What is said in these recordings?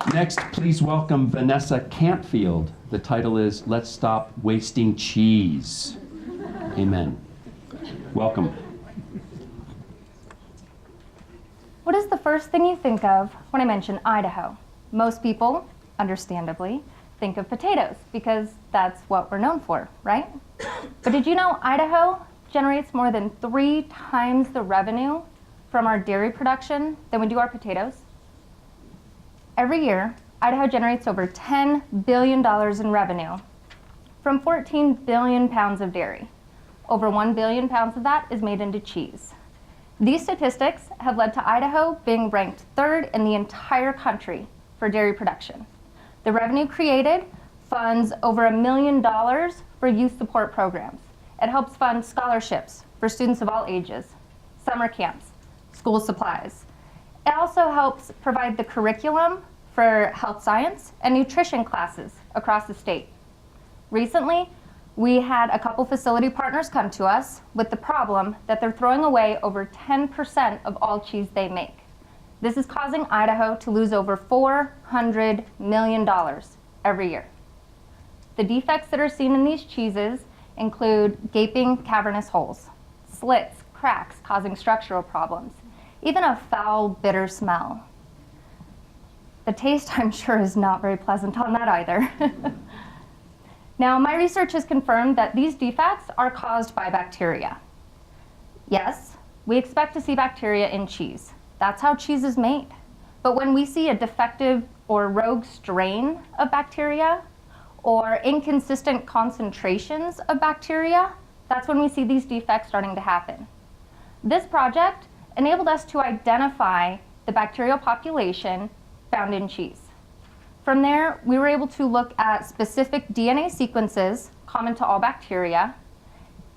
Next, please welcome Vannessa Campfield. The title is Let's Stop Wasting Cheese. Amen. Welcome. What is the first thing you think of when I mention Idaho? Most people, understandably, think of potatoes because that's what we're known for, right? But did you know Idaho generates more than 3 times the revenue from our dairy production than we do our potatoes? Every year, Idaho generates over $10 billion in revenue from 14 billion pounds of dairy. Over 1 billion pounds of that is made into cheese. These statistics have led to Idaho being ranked 3rd in the entire country for dairy production. The revenue created funds over $1 million for youth support programs. It helps fund scholarships for students of all ages, summer camps, school supplies. It also helps provide the curriculum for health science and nutrition classes across the state. Recently, we had a couple facility partners come to us with the problem that they're throwing away over 10% of all cheese they make. This is causing Idaho to lose over $400 million every year. The defects that are seen in these cheeses include gaping cavernous holes, slits, cracks causing structural problems, even a foul, bitter smell. The taste, I'm sure, is not very pleasant on that either. Now, my research has confirmed that these defects are caused by bacteria. Yes, we expect to see bacteria in cheese. That's how cheese is made. But when we see a defective or rogue strain of bacteria or inconsistent concentrations of bacteria, that's when we see these defects starting to happen. This project enabled us to identify the bacterial population found in cheese. From there, we were able to look at specific DNA sequences common to all bacteria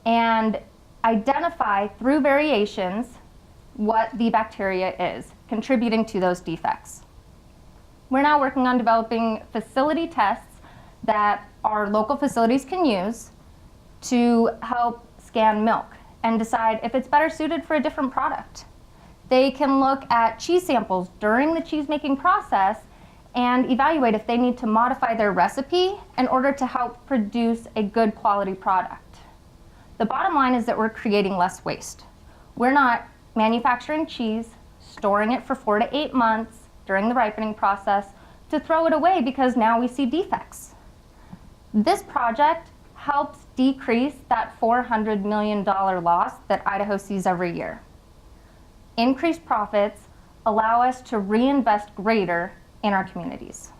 and identify through variations what the bacteria is contributing to those defects. We're now working on developing facility tests that our local facilities can use to help scan milk and decide if it's better suited for a different product. They can look at cheese samples during the cheese making process and evaluate if they need to modify their recipe in order to help produce a good quality product. The bottom line is that we're creating less waste. We're not manufacturing cheese, storing it for 4 to 8 months during the ripening process to throw it away because now we see defects. This project helps decrease that $400 million loss that Idaho sees every year. Increased profits allow us to reinvest greater in our communities.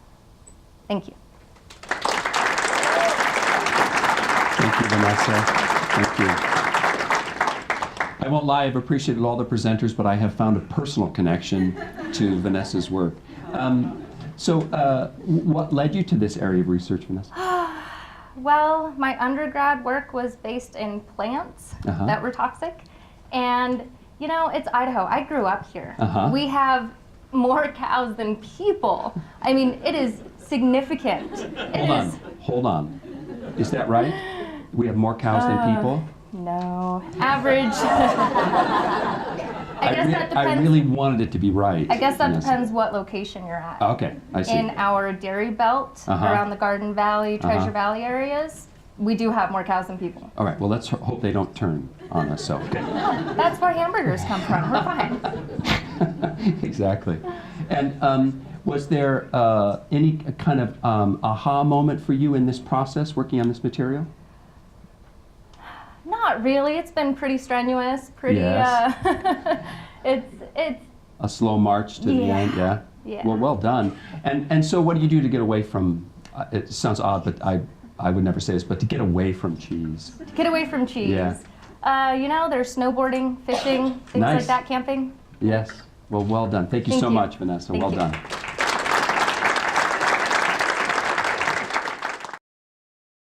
Thank you. Thank you, Vannessa. Thank you. I won't lie, I've appreciated all the presenters, but I have found a personal connection to Vannessa's work. What led you to this area of research, Vannessa? Well, my undergrad work was based in plants that were toxic. And, you know, it's Idaho. I grew up here. We have more cows than people. I mean, it is significant. Hold on. Is that right? We have more cows than people? No. Average. I really wanted it to be right. I guess that depends what location you're at. Okay, I see. In our dairy belt, around the Garden Valley, Treasure Valley areas, we do have more cows than people. All right, well, let's hope they don't turn on us, so. Okay. That's where hamburgers come from. We're fine. Exactly. And was there any kind of aha moment for you in this process, working on this material? Not really. It's been pretty strenuous. Pretty. Yes. It's a slow march to the end. Yeah. Yeah. Well done. And so, what do you do to get away from? It sounds odd, but I would never say this, but to get away from cheese. To get away from cheese. Yeah. You know, there's snowboarding, fishing, things like that, camping. Yes. Well done. Thank you so much, Vannessa. Well done.